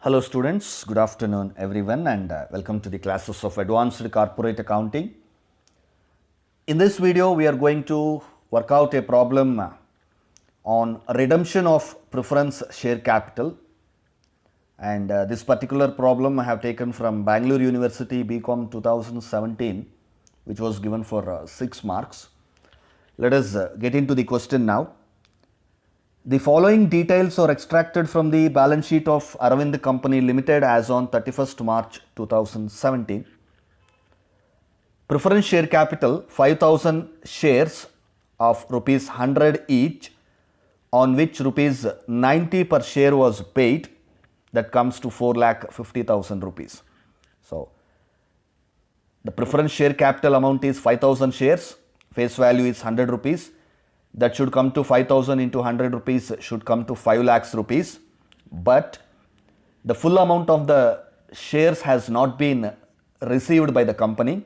Hello students, good afternoon everyone and welcome to the classes of Advanced Corporate Accounting. In this video we are going to work out a problem on redemption of preference share capital, and this particular problem I have taken from Bangalore University BCom 2017, which was given for 6 marks. Let us get into the question now. The following details are extracted from the balance sheet of Aravind Company Limited as on 31st March 2017. Preference share capital 5,000 shares of rupees 100 each, on which rupees 90 per share was paid. That comes to 4,50,000 rupees. So, the preference share capital amount is 5,000 shares, face value is 100 rupees. That should come to 5,000 into 100 rupees should come to 5 lakhs rupees. But the full amount of the shares has not been received by the company.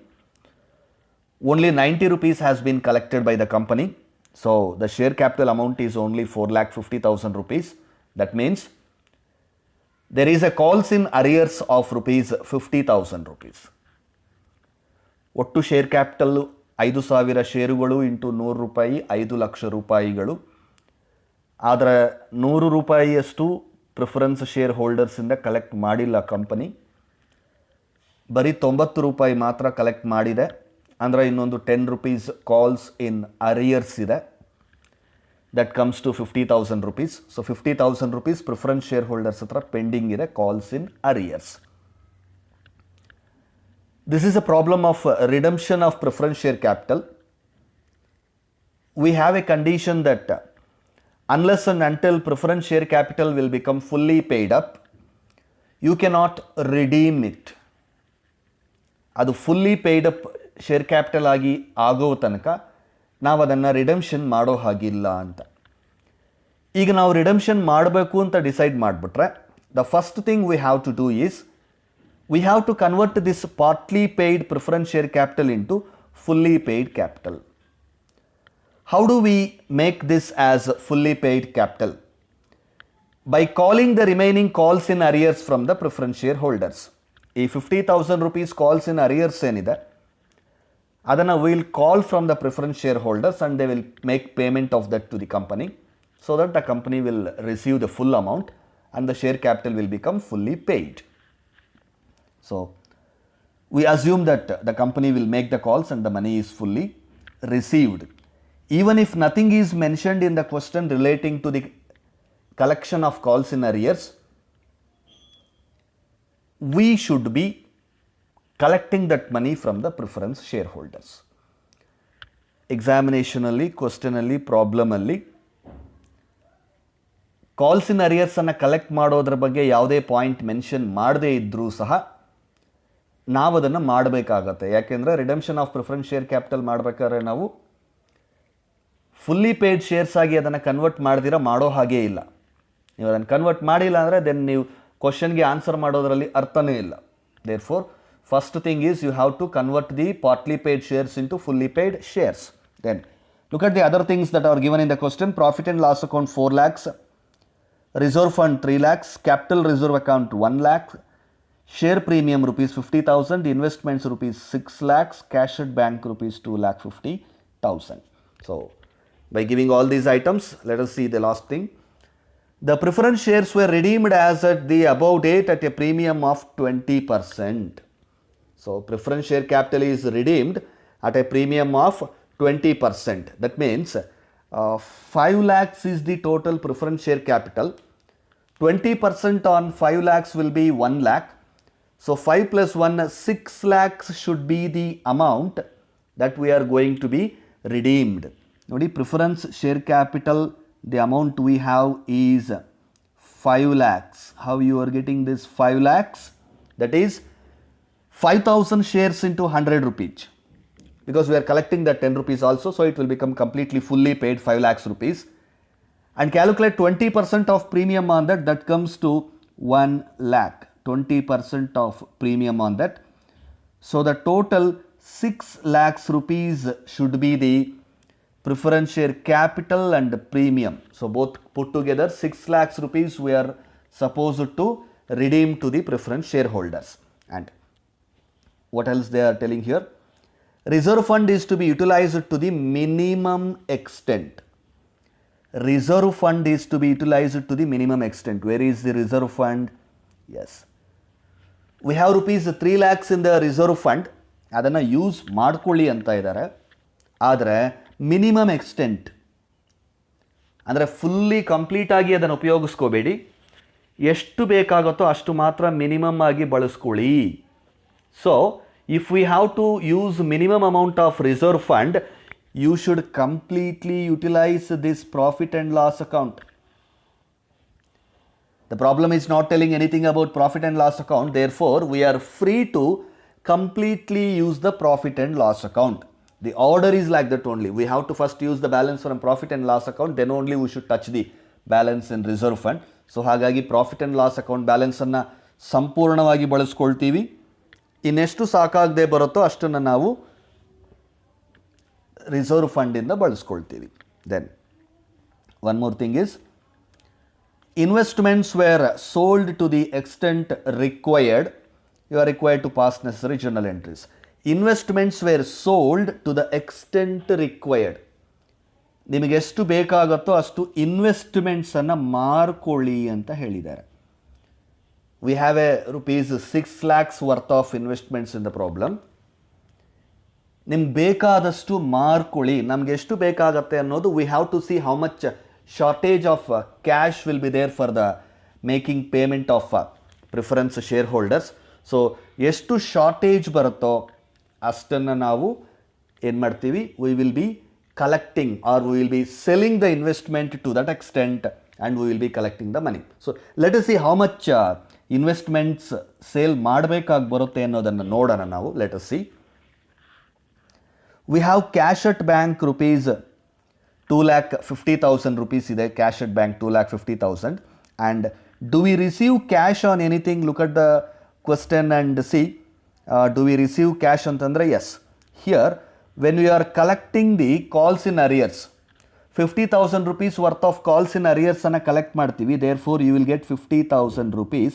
Only 90 rupees has been collected by the company. So the share capital amount is only 4,50,000 rupees. That means there is a calls in arrears of rupees 50,000 rupees. ಒಟ್ಟು share capital 5,000 ಷೇರುಗಳು into 100 ರೂಪಾಯಿ 5 ಲಕ್ಷ ರೂಪಾಯಿಗಳು. ಆದರೆ 100 ರೂಪಾಯಿಯಷ್ಟು preference share ಹೋಲ್ಡರ್ಸಿಂದ collect ಮಾಡಿಲ್ಲ company, ಬರೀ 90 ರೂಪಾಯಿ ಮಾತ್ರ ಕಲೆಕ್ಟ್ ಮಾಡಿದೆ. ಅಂದರೆ ಇನ್ನೊಂದು 10 rupees ಕಾಲ್ಸ್ ಇನ್ ಅರಿಯರ್ಸ್ ಇದೆ. That comes to 50,000 rupees. So 50,000 rupees preference shareholders ಹತ್ರ ಪೆಂಡಿಂಗ್ ಇದೆ, calls in arrears. This is a problem of redemption of preference share capital. We have a condition that unless and until preference share capital will become fully paid up, you cannot redeem it. ಅದು fully paid up share capital ಆಗಿ ಆಗೋ ತನಕ ನಾವು ಅದನ್ನು redemption ಮಾಡೋ ಹಾಗಿಲ್ಲ ಅಂತ. ಈಗ ನಾವು ರಿಡೆಂಪ್ಷನ್ ಮಾಡಬೇಕು ಅಂತ ಡಿಸೈಡ್ ಮಾಡಿಬಿಟ್ರೆ, the first thing we have to do is we have to convert this partly paid preference share capital into fully paid capital. How do we make this as fully paid capital? By calling the remaining calls in arrears from the preference shareholders. ಈ 50,000 rupees calls in arrears ಏನಿದೆ, ಅದನ್ನು we'll call from the preference shareholders and they will make payment of that to the company, so that the company will receive the full amount and the share capital will become fully paid. So, we assume that the company will make the calls and the money is fully received. Even if nothing is mentioned in the question relating to the collection of calls in arrears, we should be collecting that money from the preference shareholders. Examination alli, question alli, problem alli calls in arrears ಅನ್ನು collect ಮಾಡೋದ್ರ ಬಗ್ಗೆ ಯಾವುದೇ point mention ಮಾಡದೇ ಇದ್ದರೂ ಸಹ ನಾವು ಅದನ್ನು ಮಾಡಬೇಕಾಗತ್ತೆ. ಯಾಕೆಂದರೆ redemption of preference share capital ಮಾಡಬೇಕಾದ್ರೆ ನಾವು ಫುಲ್ಲಿ ಪೇಯ್ಡ್ ಶೇರ್ಸ್ ಆಗಿ ಅದನ್ನು ಕನ್ವರ್ಟ್ ಮಾಡ್ದಿರ ಮಾಡೋ ಹಾಗೇ ಇಲ್ಲ. ನೀವು ಅದನ್ನು ಕನ್ವರ್ಟ್ ಮಾಡಿಲ್ಲ ಅಂದರೆ ದೆನ್ ನೀವು ಕ್ವಶನ್ಗೆ ಆನ್ಸರ್ ಮಾಡೋದರಲ್ಲಿ ಅರ್ಥನೇ ಇಲ್ಲ. Therefore first thing is you have to convert the partly paid shares into fully paid shares. Then look at the other things that are given in the question. Profit and loss account 4 lakhs, reserve fund 3 lakhs, capital reserve account 1 lakh, share premium rupees 50,000, investments rupees 6 lakhs, cash at bank rupees 2,50,000. So, by giving all these items, let us see the last thing. The preference shares were redeemed as at the above date at a premium of 20%. So, preference share capital is redeemed at a premium of 20%. That means 5 lakhs is the total preference share capital. 20% on 5 lakhs will be 1 lakh. So 5 plus 1, 6 lakhs should be the amount that we are going to be redeemed. Nodi, preference share capital, the amount we have is 5 lakhs. How you are getting this 5 lakhs? That is 5,000 shares into 100 rupees. Because we are collecting that 10 rupees also, so it will become completely fully paid 5 lakhs rupees. And calculate 20% of premium on that, that comes to 1 lakh. 20% of premium on that. So the total 6 lakhs rupees should be the preference share capital and premium. So both put together 6 lakhs rupees we are supposed to redeemed to the preference shareholders. And what else they are telling here? Reserve fund is to be utilized to the minimum extent. Reserve fund is to be utilized to the minimum extent. Where is the reserve fund? Yes. We have rupees 3 lakhs in the reserve fund. ಅದನ್ನು use ಮಾಡ್ಕೊಳ್ಳಿ ಅಂತ ಇದ್ದಾರೆ. ಆದರೆ minimum extent ಅಂದರೆ fully ಕಂಪ್ಲೀಟಾಗಿ ಅದನ್ನು ಉಪಯೋಗಿಸ್ಕೋಬೇಡಿ. ಎಷ್ಟು ಬೇಕಾಗುತ್ತೋ ಅಷ್ಟು ಮಾತ್ರ ಮಿನಿಮಮ್ ಆಗಿ ಬಳಸ್ಕೊಳ್ಳಿ. So if we have to use minimum amount of reserve fund, you should completely utilize this profit and loss account. The problem is not telling anything about profit and loss account, therefore we are free to completely use the profit and loss account. The order is like that only. We have to first use the balance from profit and loss account, then only we should touch the balance in reserve fund. So ಹಾಗಾಗಿ profit and loss account balance ಅನ್ನು ಸಂಪೂರ್ಣವಾಗಿ ಬಳಸ್ಕೊಳ್ತೀವಿ. ಇನ್ನೆಷ್ಟು ಸಾಕಾಗದೆ ಬರುತ್ತೋ ಅಷ್ಟನ್ನು ನಾವು reserve ಫಂಡಿಂದ ಬಳಸ್ಕೊಳ್ತೀವಿ. Then one more thing is investments were sold to the extent required, you are required to pass necessary journal entries. Investments were sold to the extent required, ನಿಮಗೆ ಎಷ್ಟು ಬೇಕಾಗುತ್ತೋ ಅಷ್ಟು ಇನ್ವೆಸ್ಟ್ಮೆಂಟ್ಸನ್ನು ಮಾರ್ಕೊಳ್ಳಿ ಅಂತ ಹೇಳಿದ್ದಾರೆ. We have a rupees 6 lakhs worth of investments in the problem. ನಿಮ್ಗೆ ಬೇಕಾದಷ್ಟು ಮಾರ್ಕೊಳ್ಳಿ. ನಮ್ಗೆ ಎಷ್ಟು ಬೇಕಾಗತ್ತೆ ಅನ್ನೋದು we have to see how much shortage of cash will be there for the making payment of preference shareholders. So ಎಷ್ಟು shortage ಬರುತ್ತೋ ಅಷ್ಟನ್ನು ನಾವು ಏನು ಮಾಡ್ತೀವಿ, we will be collecting or we will be selling the investment to that extent and we will be collecting the money. So let us see how much investments sale ಮಾಡಬೇಕಾಗಿ ಬರುತ್ತೆ ಅನ್ನೋದನ್ನು ನೋಡೋಣ ನಾವು. Let us see. We have cash at bank rupees 2,50,000 rupees ಇದೆ. Cash at bank 2,50,000. And do we receive cash on anything? Look at the question and see. Do we receive cash ಅಂತಂದರೆ yes. Here when we are collecting the calls in arrears, 50,000 rupees worth of calls in ಅರಿಯರ್ಸನ್ನು collect ಮಾಡ್ತೀವಿ. Therefore you will get 50,000 rupees.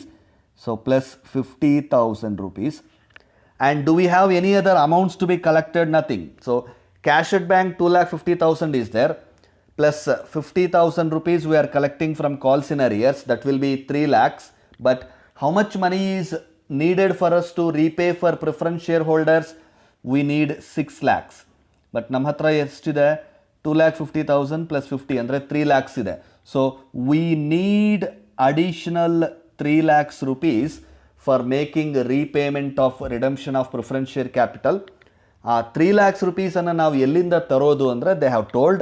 So plus 50,000 rupees. And do we have any other amounts to be collected? Nothing. So cash at bank 2,50,000 is there. Plus 50,000 rupees we are collecting from calls in arrears. That will be 3 lakhs. But how much money is needed for us to repay for preference shareholders? We need 6 lakhs. But ನಮ್ಮ ಹತ್ರ ಎಷ್ಟಿದೆ? 2,50,000 plus 50 ಅಂದರೆ 3 lakhs ಇದೆ. So we need additional 3 lakhs rupees for making repayment of redemption of preference share capital. ಆ 3 lakhs rupees ಅನ್ನು ನಾವು ಎಲ್ಲಿಂದ ತರೋದು ಅಂದರೆ they have told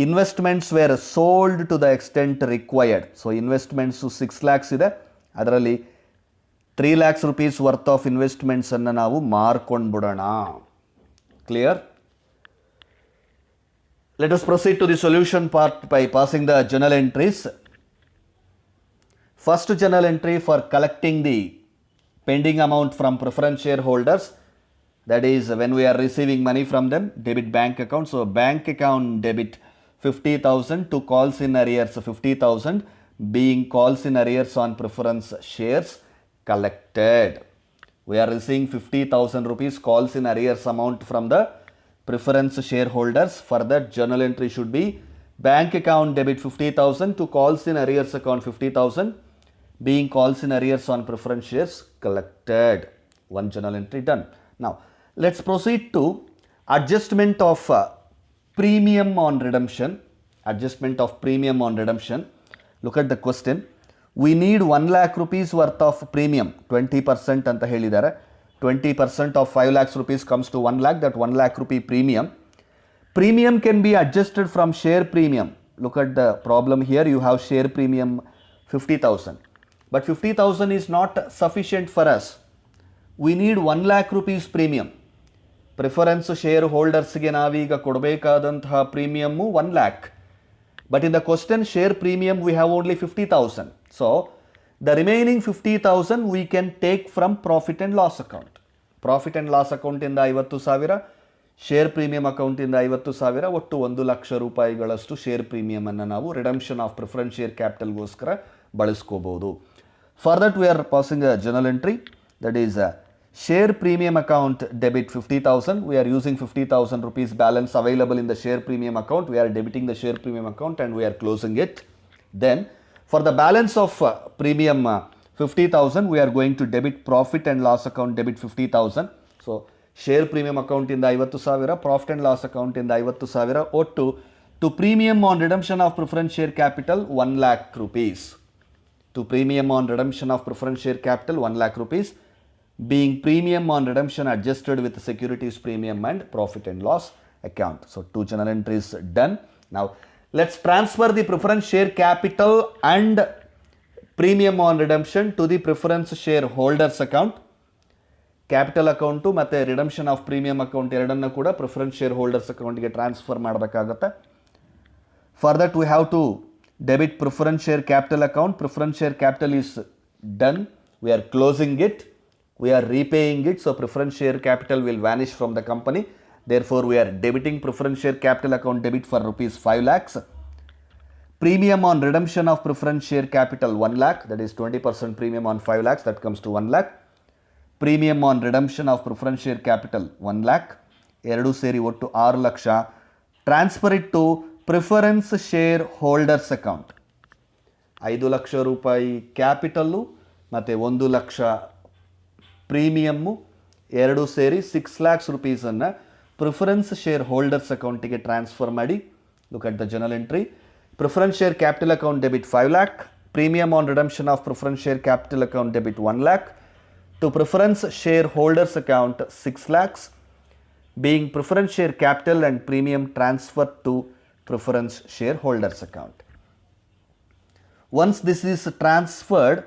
investments were sold to the extent required. So investments 6 lakhs ಇದೆ, ಅದರಲ್ಲಿ 3 lakhs rupees worth of ಇನ್ವೆಸ್ಟ್ಮೆಂಟ್ಸನ್ನು ನಾವು ಮಾರ್ಕೊಂಡು ಬಿಡೋಣ. Clear? Let us proceed to the solution part by passing the journal entries. First journal entry for collecting the pending amount from preference shareholders, that is when we are receiving money from them, debit bank account. So bank account debit 50,000 to calls in arrears 50,000 being calls in arrears on preference shares collected. We are receiving 50,000 rupees calls in arrears amount from the preference shareholders. For that journal entry should be bank account debit 50,000 to calls in arrears account 50,000 being calls in arrears on preference shares collected. One journal entry done. Now let's proceed to adjustment of premium on redemption. Adjustment of premium on redemption. Look at the question. We need 1 lakh rupees worth of premium. 20% ಅಂತ ಹೇಳಿದ್ದಾರೆ. 20% of 5 lakhs rupees comes to 1 lakh. That 1 lakh rupee premium. Premium can be adjusted from share premium. Look at the problem here. You have share premium 50,000. But 50,000 is not sufficient for us. We need 1 lakh rupees premium. Preference shareholdersಗೆ ನಾವೀಗ ಕೊಡಬೇಕಾದಂತಹ premium 1 lakh. But in the question share premium we have only 50,000. So the remaining 50,000 we can take from profit and loss account. Profit and loss account ಇಂದ 50,000, share premium ಅಕೌಂಟಿಂದ 50,000, ಒಟ್ಟು 1 lakh ರೂಪಾಯಿಗಳಷ್ಟು share ಪ್ರೀಮಿಯಮನ್ನು ನಾವು redemption of preference share ಕ್ಯಾಪಿಟಲ್ಗೋಸ್ಕರ ಬಳಸ್ಕೋಬೋದು. For that we are passing a journal entry, that is share premium account debit 50,000. We are using 50,000 rupees balance available in the share premium account. We are debiting the share premium account and we are closing it. Then for the balance of premium 50,000, we are going to debit profit and loss account debit 50,000. So share premium account in the 50,000, profit and loss account in the 50,000, ಒಟ್ಟು to premium on redemption of preference share capital 1 lakh rupees. To premium on redemption of preference share capital 1 lakh rupees, being premium on redemption adjusted with securities premium and profit and loss account. So 2 journal entries done. Now let's transfer the preference share capital and premium on redemption to the preference shareholders account. Capital account ಮತ್ತೆ redemption of premium account ಎರಡನ್ನ ಕೂಡ preference shareholders account ಗೆ transfer ಮಾಡಬೇಕಾಗುತ್ತೆ. For that we have to debit preference share capital account. Preference share capital is done. We are closing it. We are repaying it. So preference share capital will vanish from the company. Therefore we are debiting preference share capital account debit for rupees 5 lakhs. Premium on redemption of preference share capital 1 lakh, that is 20% premium on 5 lakhs, that comes to 1 lakh. Premium on redemption of preference share capital 1 lakh. ಎರಡು ಸೇರಿ ಒಟ್ಟು 6 lakh. Transfer it to preference shareholders account. 5 lakh ರೂಪಾಯಿ capital ಮತ್ತು 1 lakh premium ಎರಡು ಸೇರಿ 6 lakhs rupeesನ್ನು preference share holders ಅಕೌಂಟಿಗೆ transfer ಮಾಡಿ. Look at the general entry. Preference share capital account debit 5 lakh. Premium on redemption of preference share capital account debit 1 lakh. To preference shareholders account 6 lakhs, being preference share capital and premium transferred to preference shareholders account. Once this is transferred,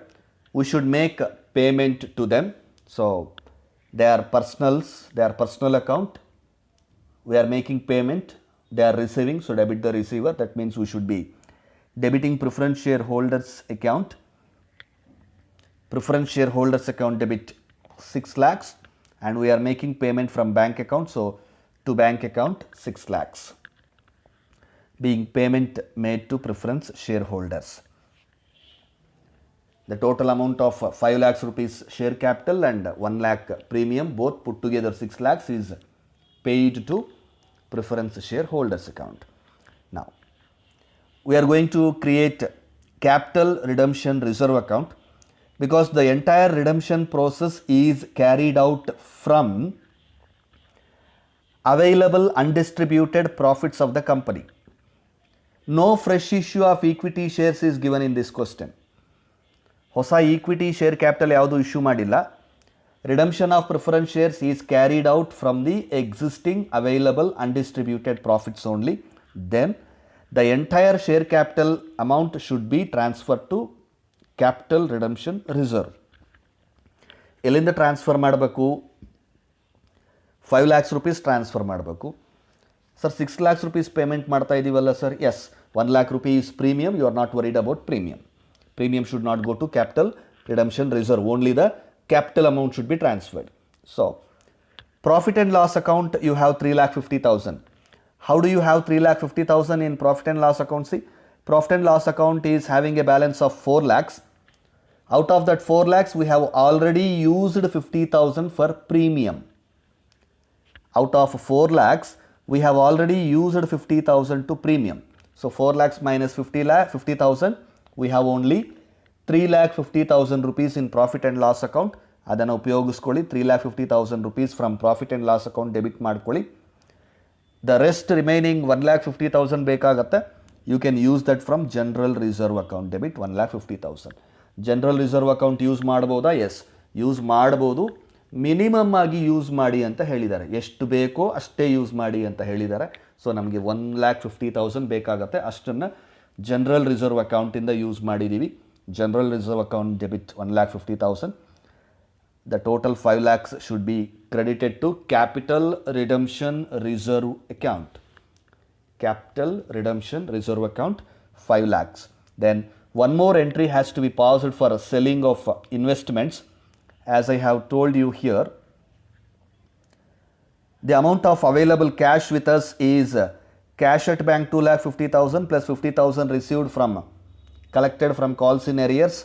we should make payment to them. So they are personal account. We are making payment. They are receiving, so debit the receiver. That means we should be debiting preference shareholders account. Preference shareholders account debit 6 lakhs and we are making payment from bank account, so to bank account 6 lakhs, being payment made to preference shareholders. The total amount of 5 lakhs rupees share capital and 1 lakh premium, both put together 6 lakhs, is paid to preference shareholders account. Now we are going to create capital redemption reserve account, because the entire redemption process is carried out from available undistributed profits of the company. No fresh issue of equity shares is given in this question. ಹೊಸ equity share capital ಯಾವುದು issue ಮಾಡಿಲ್ಲ. Redemption of preference shares is carried out from the existing available undistributed profits only. Then the entire share capital amount should be transfer to capital redemption reserve. ಎಲ್ಲಿಂದ transfer ಮಾಡಬೇಕು? 5 lakhs rupees transfer ಮಾಡಬೇಕು. Sir 6 lakhs rupees payment ಮಾಡ್ತಾ ಇದ್ದೀವಲ್ಲ sir? Yes, 1 lakh rupees premium. You are not worried about premium. Premium should not go to capital redemption reserve. Only the capital amount should be transferred. So, profit and loss account, you have 3,50,000. How do you have 3,50,000 in profit and loss account? See, profit and loss account is having a balance of 4 lakhs. Out of that 4 lakhs, we have already used 50,000 for premium. Out of 4 lakhs, we have already used 50,000 to premium. So, 4 lakhs minus 50,000. We have only 3,50,000 rupees in profit and loss account. ಅದನ್ನು ಉಪಯೋಗಿಸ್ಕೊಳ್ಳಿ. 3,50,000 rupees from profit and loss account debit ಮಾಡ್ಕೊಳ್ಳಿ. The rest remaining 1,50,000 ಬೇಕಾಗತ್ತೆ. You can use that from general reserve account debit 1,50,000. General reserve account use ಮಾಡ್ಬೋದಾ? Yes, use ಮಾಡ್ಬೋದು. Minimum ಆಗಿ use ಮಾಡಿ ಅಂತ ಹೇಳಿದ್ದಾರೆ. ಎಷ್ಟು ಬೇಕೋ ಅಷ್ಟೇ ಯೂಸ್ ಮಾಡಿ ಅಂತ ಹೇಳಿದ್ದಾರೆ. ಸೊ ನಮಗೆ 1,50,000 ಬೇಕಾಗತ್ತೆ. ಅಷ್ಟನ್ನು ಜನರಲ್ ರಿಸರ್ವ್ ಅಕೌಂಟಿಂದ ಯೂಸ್ ಮಾಡಿದ್ದೀವಿ. General reserve account debit 1,50,000. The total 5 lakhs should be credited to capital redemption reserve account. Capital redemption reserve account 5 lakhs. Then one more entry has to be paused for selling of investments. As I have told you here, the amount of available cash with us is cash at bank 2,50,000 plus 50,000 received from collected from calls in arrears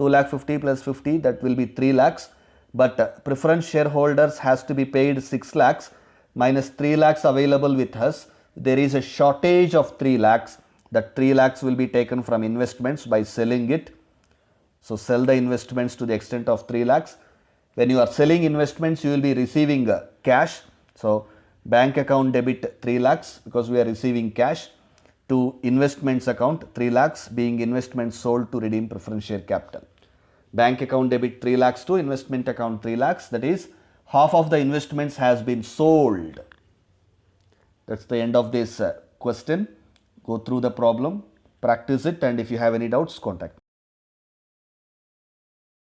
2 lakh 50 plus 50, that will be 3 lakhs. But preference shareholders has to be paid 6 lakhs minus 3 lakhs available with us. There is a shortage of 3 lakhs. That 3 lakhs will be taken from investments by selling it. So sell the investments to the extent of 3 lakhs. When you are selling investments, you will be receiving cash. So bank account debit 3 lakhs because we are receiving cash, to investments account 3 lakhs being investments sold to redeem preference share capital. Bank account debit 3 lakhs to investment account 3 lakhs, that is half of the investments has been sold. That's the end of this question. Go through the problem, practice it, and if you have any doubts, contact me.